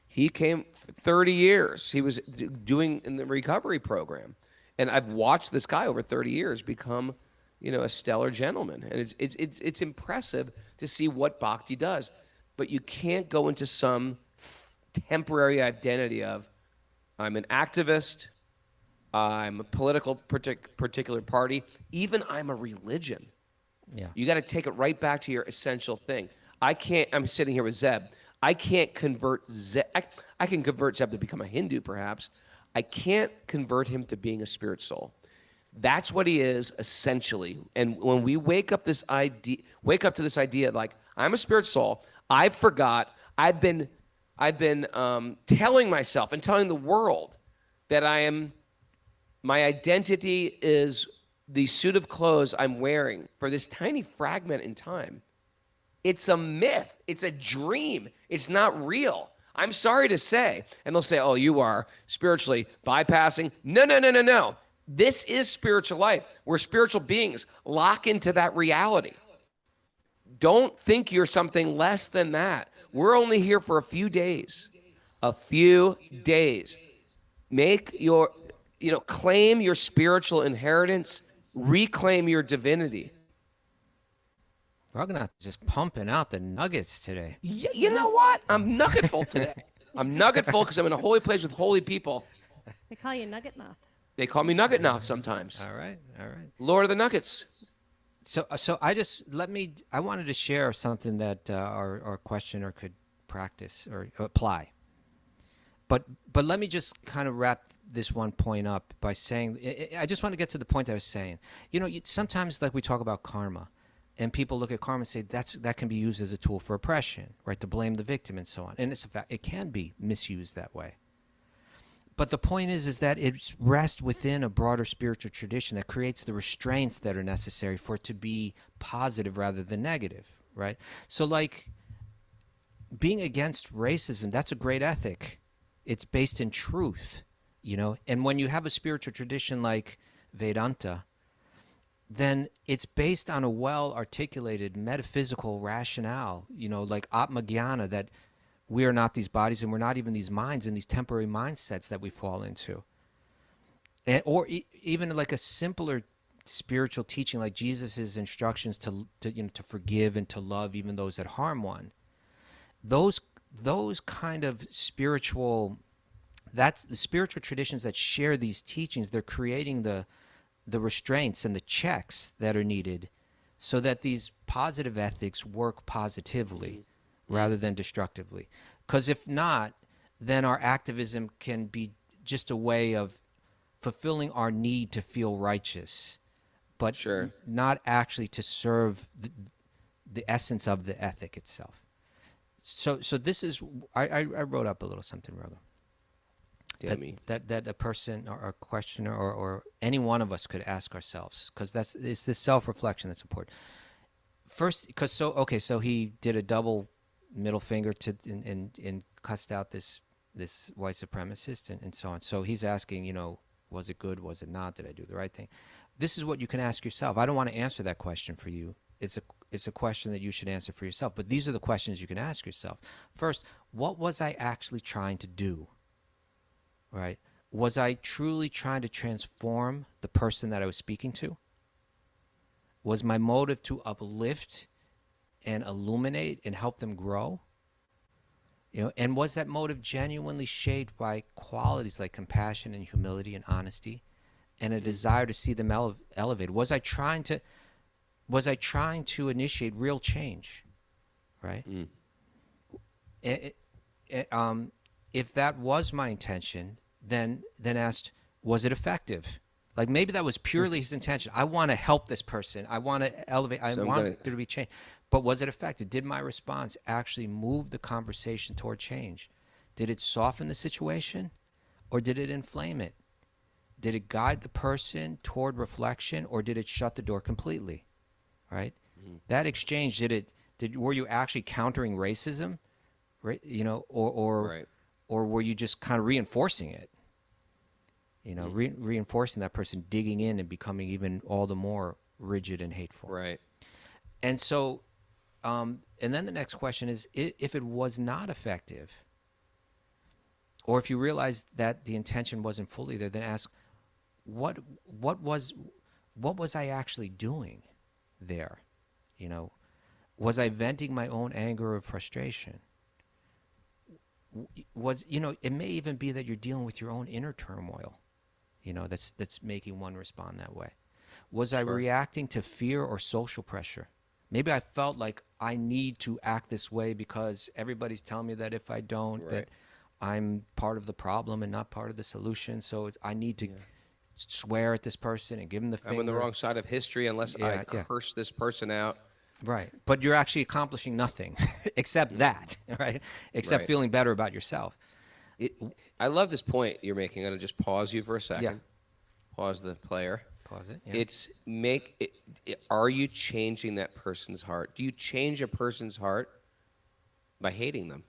he came for 30 years. He was doing in the recovery program. And I've watched this guy over 30 years become a stellar gentleman. And it's impressive to see what Bhakti does. But you can't go into some temporary identity of, I'm an activist, I'm a political particular party, even I'm a religion. Yeah. You got to take it right back to your essential thing. I'm sitting here with Zeb. I can't convert Zeb. I can convert Zeb to become a Hindu, perhaps. I can't convert him to being a spirit soul. That's what he is essentially. And when we wake up to this idea, like, I'm a spirit soul, I've been telling myself and telling the world that my identity is the suit of clothes I'm wearing for this tiny fragment in time. It's a myth. It's a dream. It's not real. I'm sorry to say. And they'll say, oh, you are spiritually bypassing. No. This is spiritual life. We're spiritual beings. Lock into that reality. Don't think you're something less than that. We're only here for a few days. A few days. Claim your spiritual inheritance. Reclaim your divinity. Raghunath just pumping out the nuggets today. You know what? I'm nuggetful today. I'm nuggetful because I'm in a holy place with holy people. They call you Nuggetnath. They call me Nuggetnath sometimes. All right. Lord of the Nuggets. So I wanted to share something that our questioner could practice or apply. But let me just kind of wrap this one point up by saying, I just want to get to the point that I was saying. Sometimes, like, we talk about karma, and people look at karma and say that can be used as a tool for oppression, right? To blame the victim and so on. And it's a fact, it can be misused that way. But the point is that it rests within a broader spiritual tradition that creates the restraints that are necessary for it to be positive rather than negative, right? So, like, being against racism, that's a great ethic. It's based in truth, And when you have a spiritual tradition like Vedanta, then it's based on a well-articulated metaphysical rationale, like Atma-jnana, that we are not these bodies and we're not even these minds and these temporary mindsets that we fall into. Or even like a simpler spiritual teaching like Jesus' instructions to forgive and to love even those that harm one. Those kind of the spiritual traditions that share these teachings, they're creating the restraints and the checks that are needed so that these positive ethics work positively rather than destructively. Because if not, then our activism can be just a way of fulfilling our need to feel righteous, but not actually to serve the essence of the ethic itself. So this is, I wrote up a little something, Raghu. That a person or a questioner or any one of us could ask ourselves, because it's this self-reflection that's important. First, so he did a double middle finger and cussed out this white supremacist and so on. So he's asking, was it good? Was it not? Did I do the right thing? This is what you can ask yourself. I don't want to answer that question for you. It's a question that you should answer for yourself. But these are the questions you can ask yourself. First, what was I actually trying to do? Right? Was I truly trying to transform the person that I was speaking to? Was my motive to uplift and illuminate and help them grow? And was that motive genuinely shaped by qualities like compassion and humility and honesty and a desire to see them elevated? Was I trying to initiate real change? Right? If that was my intention, then asked, was it effective? Like, maybe that was purely his intention. I want to help this person. I want to elevate. I want there to be change. But was it effective? Did my response actually move the conversation toward change? Did it soften the situation, or did it inflame it? Did it guide the person toward reflection, or did it shut the door completely? Right? That exchange, were you actually countering racism? Right? Or were you just kind of reinforcing it? Reinforcing that person digging in and becoming even all the more rigid and hateful. Right. And so, and then the next question is, if it was not effective, or if you realize that the intention wasn't fully there, then ask, what was what was I actually doing there? You know, was I venting my own anger or frustration? Was, you know, it may even be that you're dealing with your own inner turmoil, you know, that's making one respond that way. Was I reacting to fear or social pressure? Maybe I felt like I need to act this way because everybody's telling me that if I don't, that I'm part of the problem and not part of the solution. So I need to swear at this person and give him the finger. I'm on the wrong side of history unless I curse this person out. Right. But you're actually accomplishing nothing except that, right? Except feeling better about yourself. I love this point you're making. I'm going to just pause you for a second. Yeah. Pause the player. Pause it. Yeah. Are you changing that person's heart? Do you change a person's heart by hating them?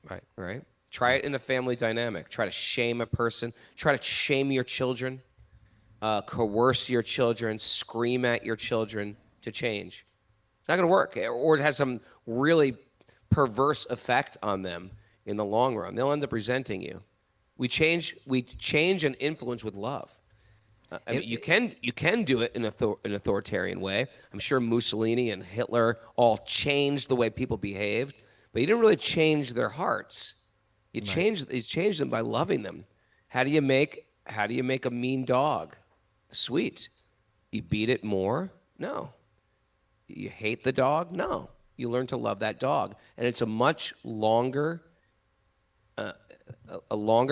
Right. Right? Try it in a family dynamic. Try to shame a person. Try to shame your children. Coerce your children. Scream at your children to change. It's not going to work. Or it has some really perverse effect on them in the long run. They'll end up resenting you. We change and influence with love. I mean, you can do it in an authoritarian way. I'm sure Mussolini and Hitler all changed the way people behaved, but you didn't really change their hearts. You changed them by loving them. How do you make a mean dog sweet? You beat it more? No. You hate the dog? No. You learn to love that dog, and it's a much longer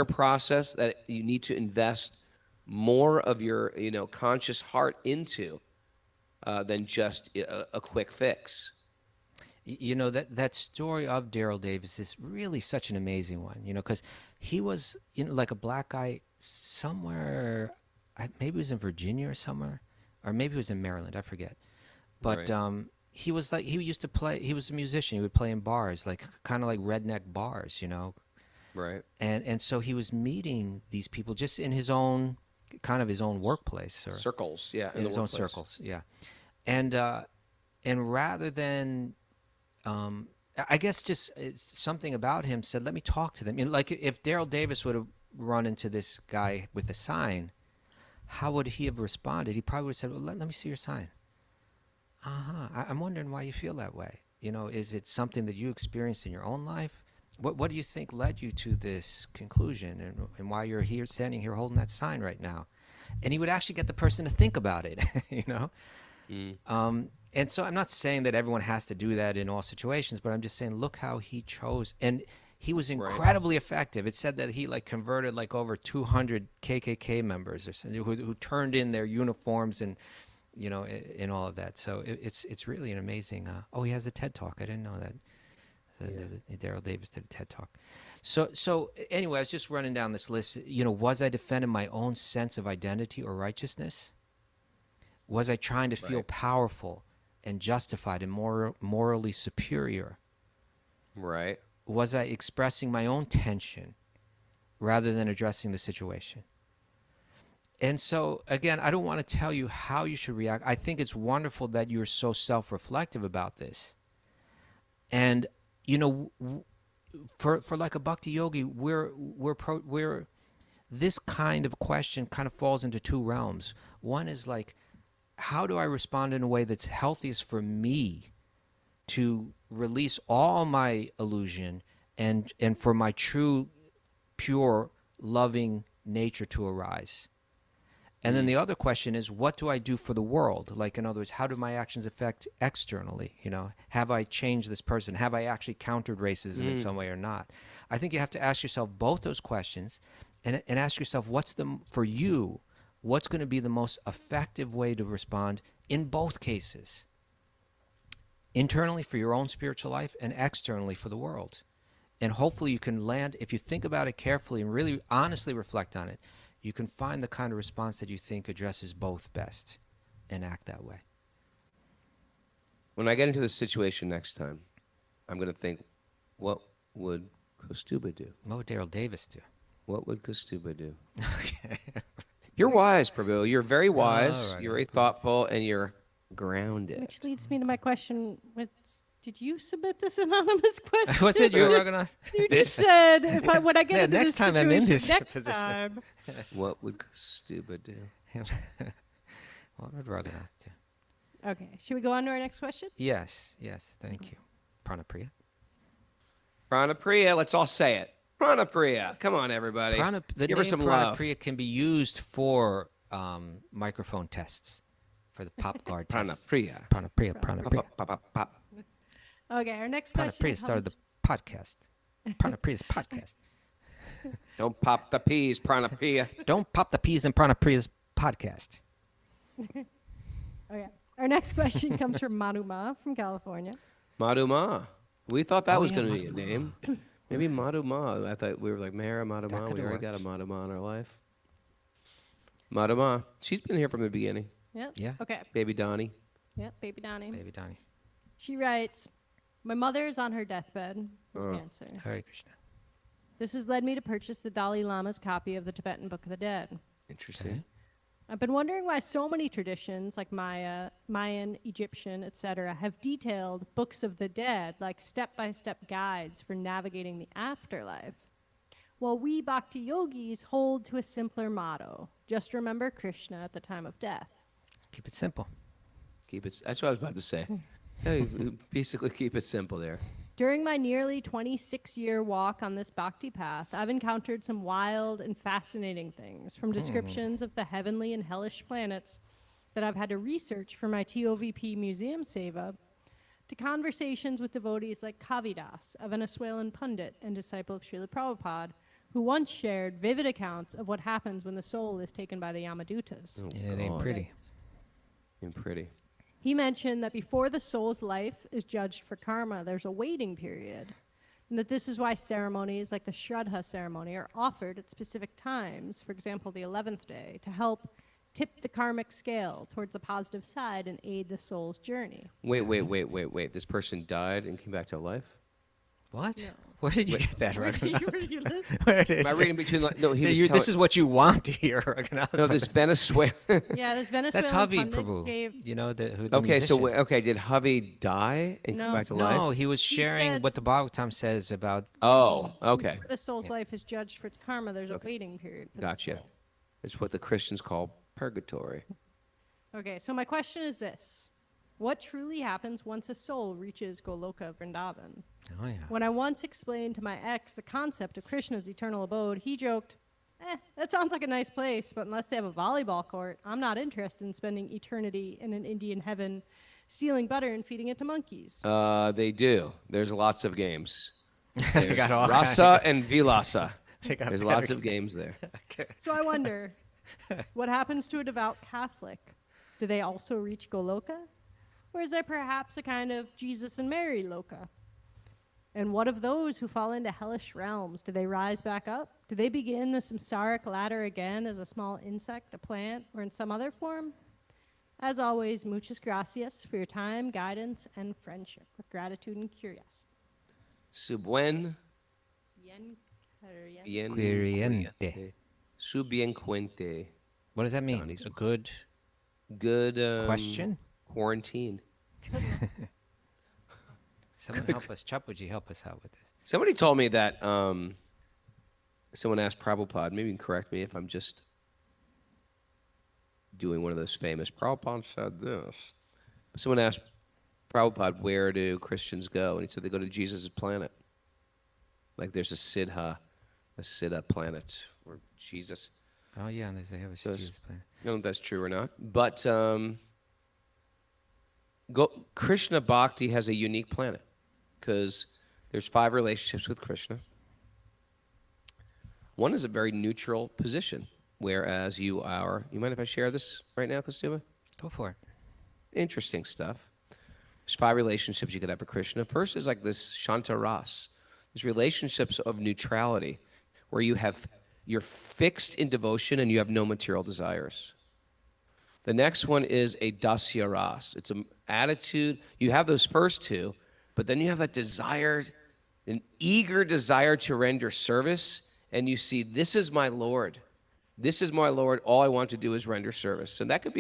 process that you need to invest more of your conscious heart into than just a quick fix. You know, that story of Daryl Davis is really such an amazing one, you know, because he was like a black guy somewhere, maybe it was in Virginia or somewhere, or maybe it was in Maryland, I forget. But he was like, he used to play, he was a musician, he would play in bars, like kind of like redneck bars, you know. Right. And so he was meeting these people just in his own, kind of his own workplace. Or circles, yeah. In his own circles, yeah. And rather than, I guess just something about him said, let me talk to them. Like if Daryl Davis would have run into this guy with a sign, how would he have responded? He probably would have said, well, let me see your sign. I'm wondering why you feel that way. You know, is it something that you experienced in your own life? What do you think led you to this conclusion, and why you're here, standing here holding that sign right now? And he would actually get the person to think about it, you know? And so I'm not saying that everyone has to do that in all situations, but I'm just saying, look how he chose. And he was incredibly effective. It said that he converted over 200 KKK members or something, who turned in their uniforms and, you know, in all of that. So it's really an amazing. He has a TED Talk. I didn't know that. Daryl Davis did a TED Talk. So anyway, I was just running down this list. You know, was I defending my own sense of identity or righteousness? Was I trying to feel powerful and justified and morally superior? Right. Was I expressing my own tension rather than addressing the situation? And so, again, I don't want to tell you how you should react. I think it's wonderful that you're so self-reflective about this. And, you know, for like a Bhakti yogi, we're this kind of question kind of falls into two realms. One is like, how do I respond in a way that's healthiest for me to release all my illusion and for my true, pure, loving nature to arise? And then the other question is, what do I do for the world? Like, in other words, how do my actions affect externally? You know, have I changed this person? Have I actually countered racism in some way or not? I think you have to ask yourself both those questions and ask yourself, for you, what's going to be the most effective way to respond in both cases? Internally for your own spiritual life and externally for the world. And hopefully you can land, if you think about it carefully and really honestly reflect on it, you can find the kind of response that you think addresses both best and act that way. When I get into this situation next time, I'm going to think, what would Kaustubha do? What would Daryl Davis do? What would Kaustubha do? Okay. You're wise, Prabhu. You're very wise. Right. You're very thoughtful, and you're grounded. Which leads me to my question, did you submit this anonymous question? What's it, you, Raghunath? You just said, when I get into next this time I'm in this next position. time. What would Kaustubha do? What would Raghunath do? Okay, should we go on to our next question? Yes, thank you. Pranapriya. Pranapriya, let's all say it. Pranapriya. Come on, everybody. The Give her name some love. Pranapriya can be used for microphone tests, for the pop guard test. Pranapriya. Pranapriya. Pop, pop, pop, pop. Okay, our next question Pranapriya started the podcast. Pranapriya's podcast. Don't pop the peas, Pranapriya. Don't pop the peas in Pranapriya's podcast. Okay, our next question comes from Manuma from California. Madhuma. We thought that was yeah, going to be a name. Maybe Madhuma. I thought we were like Mara Madhuma. could've We already got a worked. Madhuma in our life. Madhuma. She's been here from the beginning. Yep. Yeah. Okay. Baby Donnie. Yep, baby Donnie. Baby Donnie. She writes, my mother is on her deathbed with cancer. Hare Krishna. This has led me to purchase the Dalai Lama's copy of the Tibetan Book of the Dead. Interesting. Okay. I've been wondering why so many traditions, like Maya, Mayan, Egyptian, etc., have detailed books of the dead, like step-by-step guides for navigating the afterlife. While we Bhakti yogis hold to a simpler motto, just remember Kṛṣṇa at the time of death. Keep it simple. That's what I was about to say. Yeah, you basically keep it simple there. During my nearly 26-year walk on this bhakti path, I've encountered some wild and fascinating things, from descriptions of the heavenly and hellish planets that I've had to research for my TOVP museum seva, to conversations with devotees like Kavidas, a Venezuelan pundit and disciple of Srila Prabhupada, who once shared vivid accounts of what happens when the soul is taken by the Yamadutas. Oh, And it ain't God. pretty. Ain't pretty. He mentioned that before the soul's life is judged for karma, there's a waiting period, and that this is why ceremonies like the Shraddha ceremony are offered at specific times, for example, the 11th day, to help tip the karmic scale towards the positive side and aid the soul's journey. Wait. This person died and came back to life? What? No. Where did you get that, Where did Raghunath? you listen? Where did Am I you- reading between no, he was This is what you want to hear, Raghunath. No, this Venezuela. Yeah, this Venezuelan That's Havi pundit Prabhu. gave... You know the Okay, so musician. did Havi die and come No. back to life? No, he was sharing said- what the Bhagavatam says about. Oh, okay. Before the soul's life is judged for its karma, there's a waiting period. for the Gotcha. soul. It's what the Christians call purgatory. Okay, so my question is this. What truly happens once a soul reaches Goloka Vrindavan? Oh yeah. When I once explained to my ex the concept of Krishna's eternal abode, he joked, that sounds like a nice place, but unless they have a volleyball court, I'm not interested in spending eternity in an Indian heaven stealing butter and feeding it to monkeys. They do. There's lots of games. They There's got all Rasa and Vilasa. They got There's better lots of games there. So I wonder, what happens to a devout Catholic? Do they also reach Goloka? Or is there perhaps a kind of Jesus and Mary Loka? And what of those who fall into hellish realms? Do they rise back up? Do they begin the samsaric ladder again as a small insect, a plant, or in some other form? As always, muchas gracias for your time, guidance, and friendship. With gratitude and curiosity. Subuen. Yen Quiriente. Subiencuente. What does that mean? Donnie's- A good Good question? quarantine. Someone help us. Chapuji, help us out with this. Somebody told me that someone asked Prabhupada, maybe you can correct me if I'm just doing one of those famous, Prabhupada said this. Someone asked Prabhupada, where do Christians go? And he said they go to Jesus' planet. Like there's a Siddha planet where Jesus. Oh yeah, and they have a So it's- Jesus planet. I don't know if that's true or not. But Krishna Bhakti has a unique planet because there's 5 relationships with Krishna. One is a very neutral position, whereas you mind if I share this right now, Kaustubha? Go for it. Interesting stuff. There's 5 relationships you could have with Krishna. First is like this Shanta Ras. There's relationships of neutrality where you're fixed in devotion and you have no material desires. The next one is a Dasya Ras. It's an attitude. You have those first 2, but then you have that desire, an eager desire to render service, and you see, this is my Lord. This is my Lord. All I want to do is render service. And that could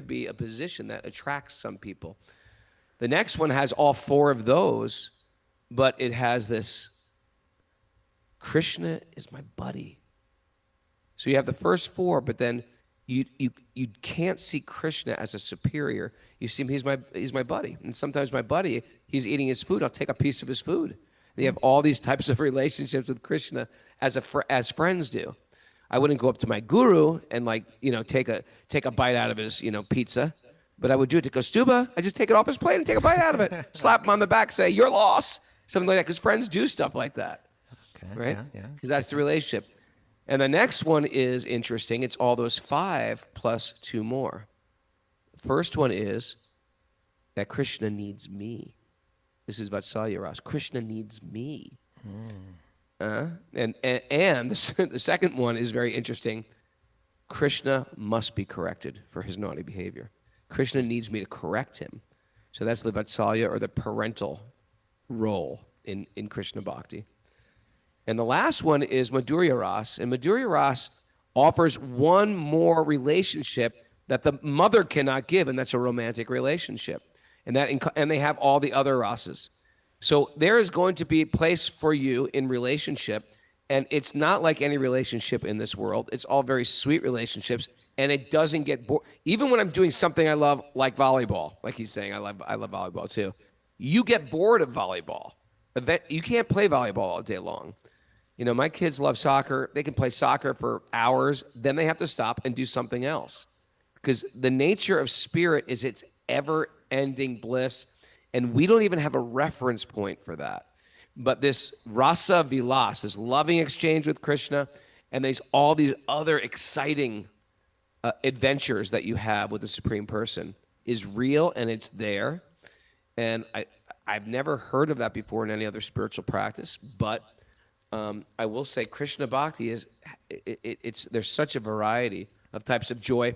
be a position that attracts some people. The next one has all 4 of those, but it has this, Krishna is my buddy. So you have the first 4, but then you can't see Krishna as a superior. You see him, he's my buddy. And sometimes my buddy, he's eating his food, I'll take a piece of his food. And you have all these types of relationships with Krishna as friends do. I wouldn't go up to my guru and take a bite out of his pizza, but I would do it to Kaustubha. I just take it off his plate and take a bite out of it. Slap him on the back, say your loss, something like that. Because friends do stuff like that, right? Yeah. Because that's the relationship. And the next one is interesting. It's all those 5 plus 2 more. The first one is that Krishna needs me. This is Vatsalya Ras. Krishna needs me. And the second one is very interesting. Krishna must be corrected for his naughty behavior. Krishna needs me to correct him. So that's the Vatsalya, or the parental role in Krishna Bhakti. And the last one is Madhurya Ras. And Madhurya Ras offers one more relationship that the mother cannot give, and that's a romantic relationship. And they have all the other rasas. So there is going to be a place for you in relationship, and it's not like any relationship in this world. It's all very sweet relationships, and it doesn't get bored. Even when I'm doing something I love, like volleyball, like he's saying, I love volleyball too. You get bored of volleyball. You can't play volleyball all day long. My kids love soccer. They can play soccer for hours. Then they have to stop and do something else. Because the nature of spirit is its ever-ending bliss. And we don't even have a reference point for that. But this rasa vilas, this loving exchange with Krishna, and there's all these other exciting adventures that you have with the Supreme Person is real, and it's there. And I've never heard of that before in any other spiritual practice, but I will say Krishna Bhakti there's such a variety of types of joy.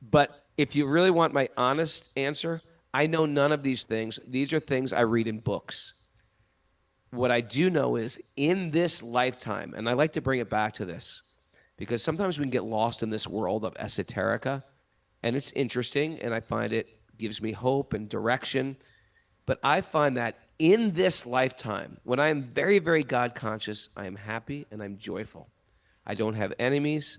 But if you really want my honest answer, I know none of these things. These are things I read in books. What I do know is in this lifetime, and I like to bring it back to this, because sometimes we can get lost in this world of esoterica, and it's interesting, and I find it gives me hope and direction. But I find that in this lifetime, when I am very, very God conscious, I am happy and I'm joyful. I don't have enemies.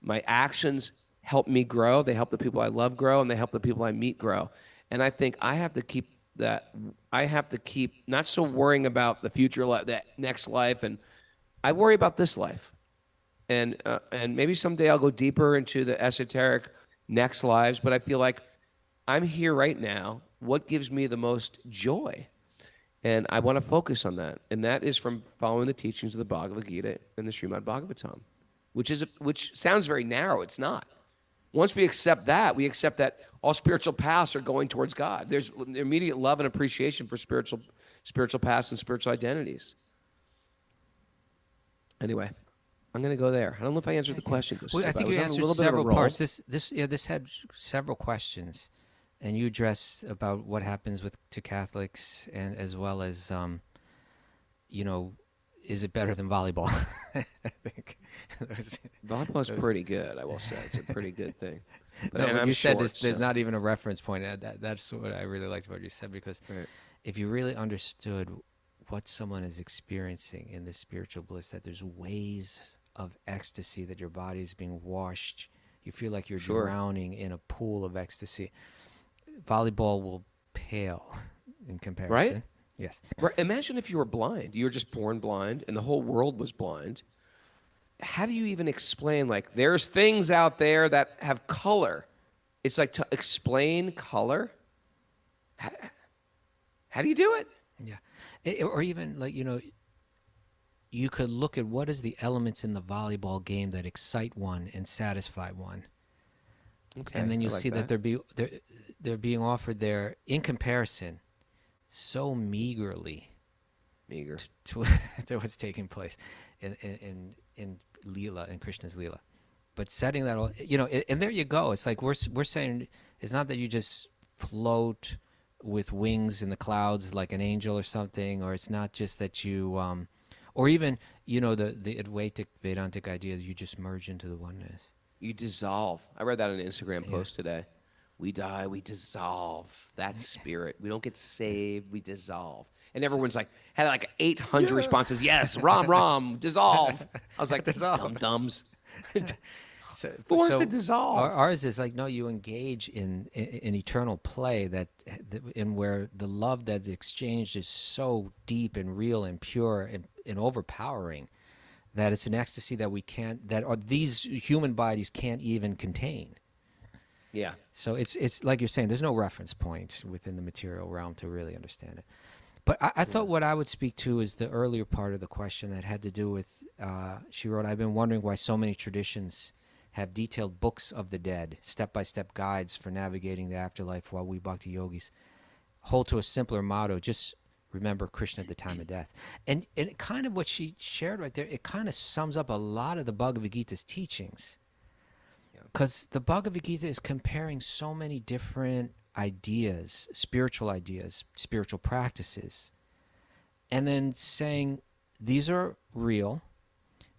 My actions help me grow. They help the people I love grow, and they help the people I meet grow. And I think I have to keep that. I have to keep not so worrying about the future, that next life, and I worry about this life. And maybe someday I'll go deeper into the esoteric next lives, but I feel like I'm here right now. What gives me the most joy? And I want to focus on that. And that is from following the teachings of the Bhagavad-gītā and the Srimad Bhagavatam, which sounds very narrow. It's not. Once we accept that all spiritual paths are going towards God. There's immediate love and appreciation for spiritual paths and spiritual identities. Anyway, I'm going to go there. I don't know if I answered the question. Well, I think you answered several parts. This had several questions, and you addressed about what happens to Catholics, and as well as, is it better than volleyball? I think volleyball is pretty good. I will say it's a pretty good thing. But no, you said there's not even a reference point. That's what I really liked about what you said, because if you really understood what someone is experiencing in this spiritual bliss, that there's ways of ecstasy, that your body is being washed, you feel like you're drowning in a pool of ecstasy. Volleyball will pale in comparison. Right? Yes. Right. Imagine if you were blind. You were just born blind and the whole world was blind. How do you even explain, there's things out there that have color? It's like, to explain color? How do you do it? Yeah. Or even, you could look at what is the elements in the volleyball game that excite one and satisfy one. Okay, and then you see that they're being offered there in comparison so meager to what's taking place in Leela, in Krishna's Leela. But setting that all, and there you go. It's like we're saying, it's not that you just float with wings in the clouds like an angel or something, or it's not just that you, or even, the Advaitic Vedantic idea that you just merge into the oneness. You dissolve. I read that on an Instagram post today. We die, we dissolve. That's spirit. We don't get saved, we dissolve. And everyone's had 800 responses. Yes, Ram, dissolve. I was like, dum-dums. So, Force it dissolve. Ours is like, no, you engage in eternal play in where the love that's exchanged is so deep and real and pure and overpowering that it's an ecstasy that these human bodies can't even contain. Yeah. So it's like you're saying, there's no reference point within the material realm to really understand it. But I thought what I would speak to is the earlier part of the question that had to do with, she wrote, I've been wondering why so many traditions have detailed books of the dead, step-by-step guides for navigating the afterlife, while we bhakti yogis hold to a simpler motto, just remember Kṛṣṇa at the time of death. And kind of what she shared right there, it kind of sums up a lot of the Bhagavad-gītā's teachings. Because the Bhagavad-gītā is comparing so many different ideas, spiritual practices, and then saying these are real,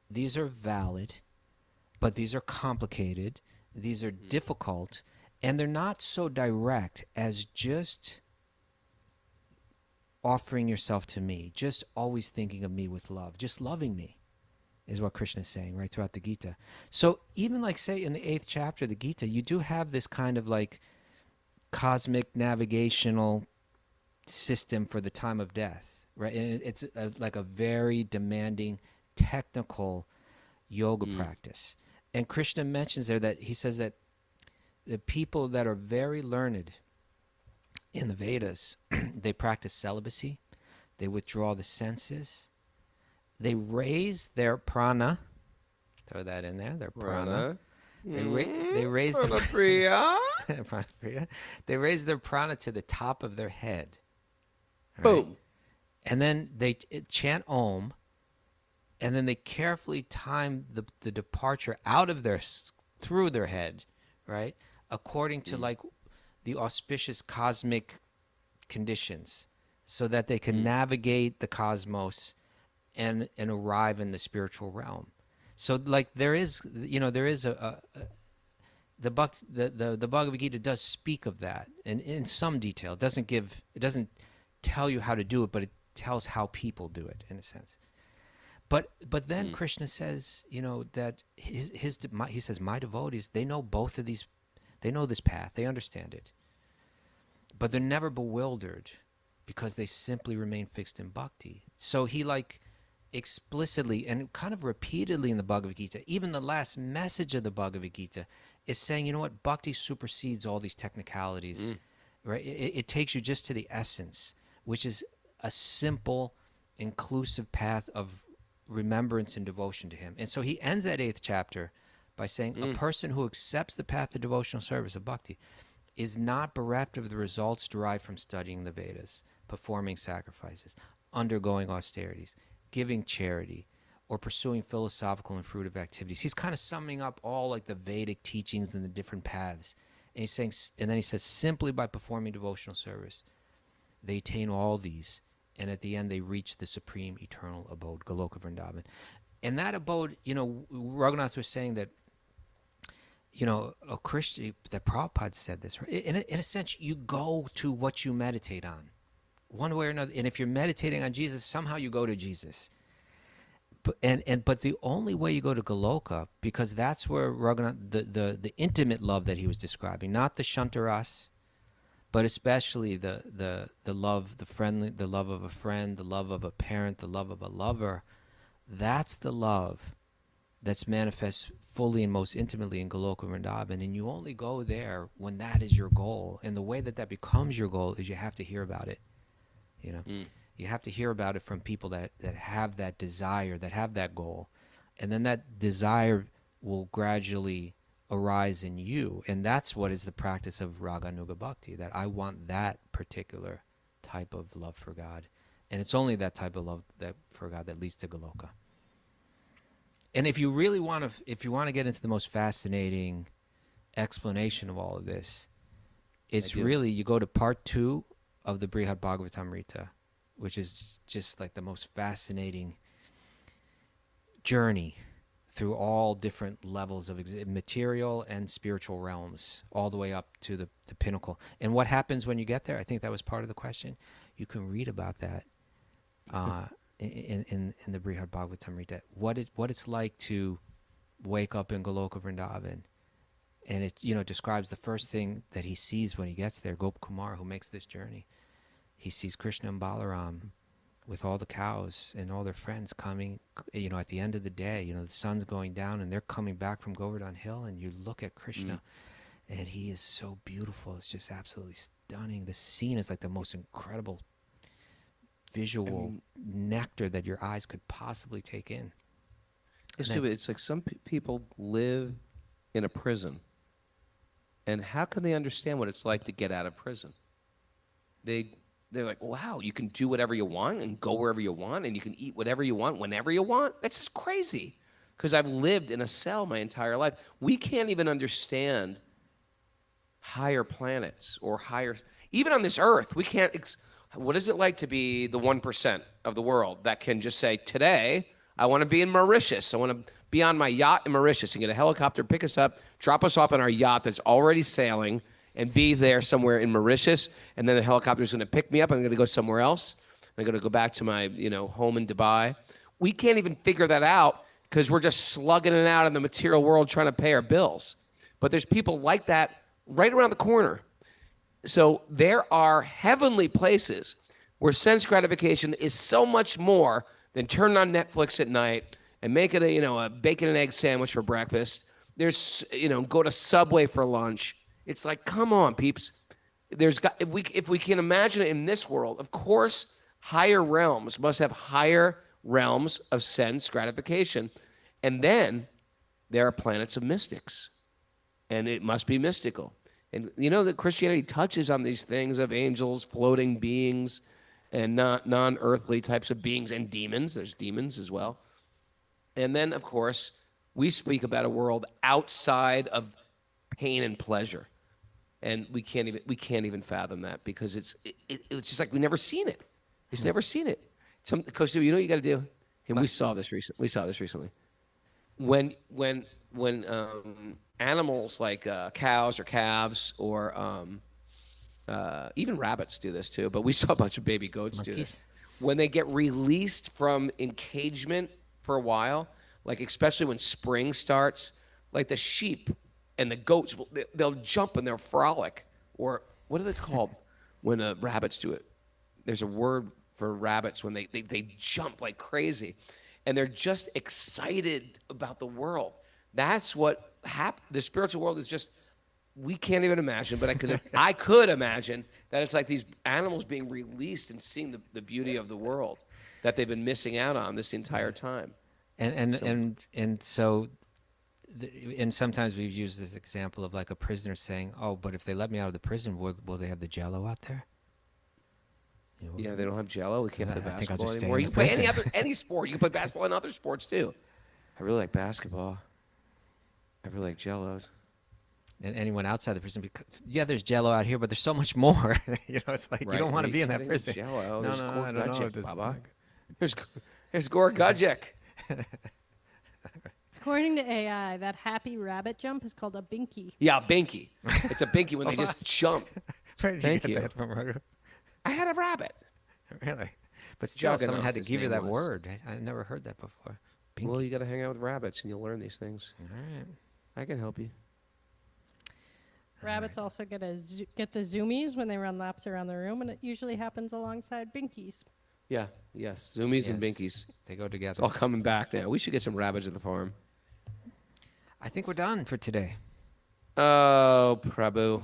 these are valid, but these are complicated, these are difficult, and they're not so direct as just offering yourself to me, just always thinking of me with love, just loving me, is what Kṛṣṇa is saying right throughout the Gita. So even like, say, in the 8th chapter of the Gita, you do have this kind of like cosmic navigational system for the time of death, right? And it's like a very demanding technical yoga practice. And Kṛṣṇa mentions there that he says that the people that are very learned in the Vedas, they practice celibacy, they withdraw the senses, they raise their prana, throw that in there, their prana. They raise Prana Priya. Prana Priya. They raise their prana to the top of their head. Right? Boom. And then they chant Om, and then they carefully time the departure out of through their head, right? According to like the auspicious cosmic conditions, so that they can navigate the cosmos and arrive in the spiritual realm. So like there is the Bhagavad-gītā does speak of that in some detail. It doesn't tell you how to do it, but it tells how people do it in a sense. But then Kṛṣṇa says, that he says, my devotees, they know both of these, they know this path, they understand it, but they're never bewildered because they simply remain fixed in bhakti. So he like explicitly and kind of repeatedly in the Bhagavad-gītā, even the last message of the Bhagavad-gītā is saying, you know what, bhakti supersedes all these technicalities, right? It takes you just to the essence, which is a simple, inclusive path of remembrance and devotion to him. And so he ends that 8th chapter by saying, a person who accepts the path of devotional service of bhakti is not bereft of the results derived from studying the Vedas, performing sacrifices, undergoing austerities, giving charity, or pursuing philosophical and fruitive activities. He's kind of summing up all like the Vedic teachings and the different paths. And he's saying, and then he says, simply by performing devotional service, they attain all these, and at the end they reach the supreme eternal abode, Goloka Vrindavan. And that abode, Raghunath was saying that, a Christian, that Prabhupada said this, right? In a sense, you go to what you meditate on, one way or another. And if you're meditating on Jesus, somehow you go to Jesus. But the only way you go to Goloka, because that's where Raghunath, the intimate love that he was describing, not the shantaras, but especially the love, the love of a friend, the love of a parent, the love of a lover, that's the love that's manifest fully and most intimately in Goloka Vrindavan. And you only go there when that is your goal. And the way that becomes your goal is you have to hear about it. You have to hear about it from people that have that desire, that have that goal. And then that desire will gradually arise in you. And that's what is the practice of Raganuga Bhakti, that I want that particular type of love for God. And it's only that type of love for God that leads to Goloka. And if you really want to get into the most fascinating explanation of all of this, it's really, you go to part 2 of the Brihad Bhagavatamrita, which is just like the most fascinating journey through all different levels of material and spiritual realms, all the way up to the pinnacle. And what happens when you get there? I think that was part of the question. You can read about that in the Brihad Bhagavatamrita, what it's like to wake up in Goloka Vrindavan, and it describes the first thing that he sees when he gets there. Gop Kumar, who makes this journey, he sees Krishna and Balaram with all the cows and all their friends coming, at the end of the day, the sun's going down and they're coming back from Govardhan Hill, and you look at Krishna and he is so beautiful. It's just absolutely stunning. The scene is like the most incredible visual nectar that your eyes could possibly take in. It's like some people live in a prison, and how can they understand what it's like to get out of prison? They're like, wow, you can do whatever you want and go wherever you want, and you can eat whatever you want whenever you want. That's just crazy, because I've lived in a cell my entire life. We can't even understand higher planets or higher, even on this earth, we can't, what is it like to be the 1% of the world that can just say, today, I want to be in Mauritius. I want to be on my yacht in Mauritius and get a helicopter, pick us up, drop us off on our yacht that's already sailing, and be there somewhere in Mauritius, and then the helicopter is going to pick me up. I'm going to go somewhere else. I'm going to go back to my, home in Dubai. We can't even figure that out because we're just slugging it out in the material world trying to pay our bills. But there's people like that right around the corner. So there are heavenly places where sense gratification is so much more than turning on Netflix at night and making a bacon and egg sandwich for breakfast. There's, go to Subway for lunch. It's like, come on, peeps. If we can imagine it in this world, of course, higher realms must have higher realms of sense gratification. And then there are planets of mystics, and it must be mystical. And that Christianity touches on these things of angels, floating beings, and non-earthly types of beings, and demons. There's demons as well. And then, of course, we speak about a world outside of pain and pleasure. And we can't even fathom that, because it's just like we've never seen it. We've never seen it. Kaustubha, you know what you got to do? And we saw this recently. When animals like cows or calves or even rabbits do this too, but we saw a bunch of baby goats do this. When they get released from encagement for a while, like especially when spring starts, like the sheep and the goats, they'll jump and they'll frolic. Or what are they called when rabbits do it? There's a word for rabbits when they jump like crazy. And they're just excited about the world. That's what the spiritual world is just, we can't even imagine, but I could imagine that it's like these animals being released and seeing the beauty of the world that they've been missing out on this entire time. And sometimes we've used this example of like a prisoner saying, "Oh, but if they let me out of the prison, will they have the Jello out there?" Yeah, they don't have Jello. We can't play I think I'll basketball just stay anymore. in You the can play prison. any sport. You can play basketball and other sports too. I really like basketball. I really like Jellos. And anyone outside the prison, because there's Jello out here, but there's so much more. It's like, Right. you don't want to be in that Kidding? prison. Jello. No, There's I Gore don't know. Gudgick, Baba. There's Gore Gudgick. According to AI, that happy rabbit jump is called a binky. Yeah, binky. It's a binky when they just jump. Where did Thank you you. get that from, Raghu? I had a rabbit. Really? But still, someone Juggernaut, had to his give you name that was. word. I never heard that before. Binky. Well, you got to hang out with rabbits and you'll learn these things. All right. I can help you. Rabbits also get the zoomies when they run laps around the room, and it usually happens alongside binkies. Yeah, yes. Zoomies and Yes, binkies. They go together. It's all coming back now. We should get some rabbits at the farm. I think we're done for today. Oh, Prabhu.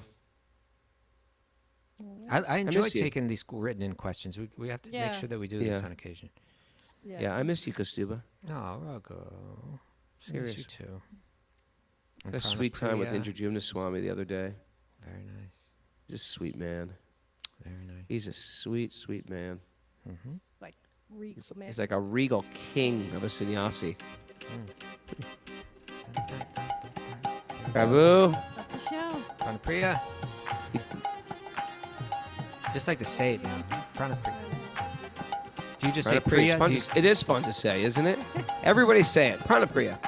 I enjoy miss you. taking these written in questions. We have to make Yeah. sure that we do Yeah. this on occasion. Yeah, I miss you, Kaustubha. No, Raghu. I Serious. miss you too. I had a sweet time with Indrajumna Swami the other day. Very nice. He's a sweet man. Very nice. He's a sweet, sweet man. Mm-hmm. It's like regal man. He's like a regal king of a sannyasi. Prabhu. That's a show. Pranapriya. Just like to say it now. Pranapriya. Do you just say Pranapriya. Priya? It is fun to say, isn't it? Everybody say it. Pranapriya.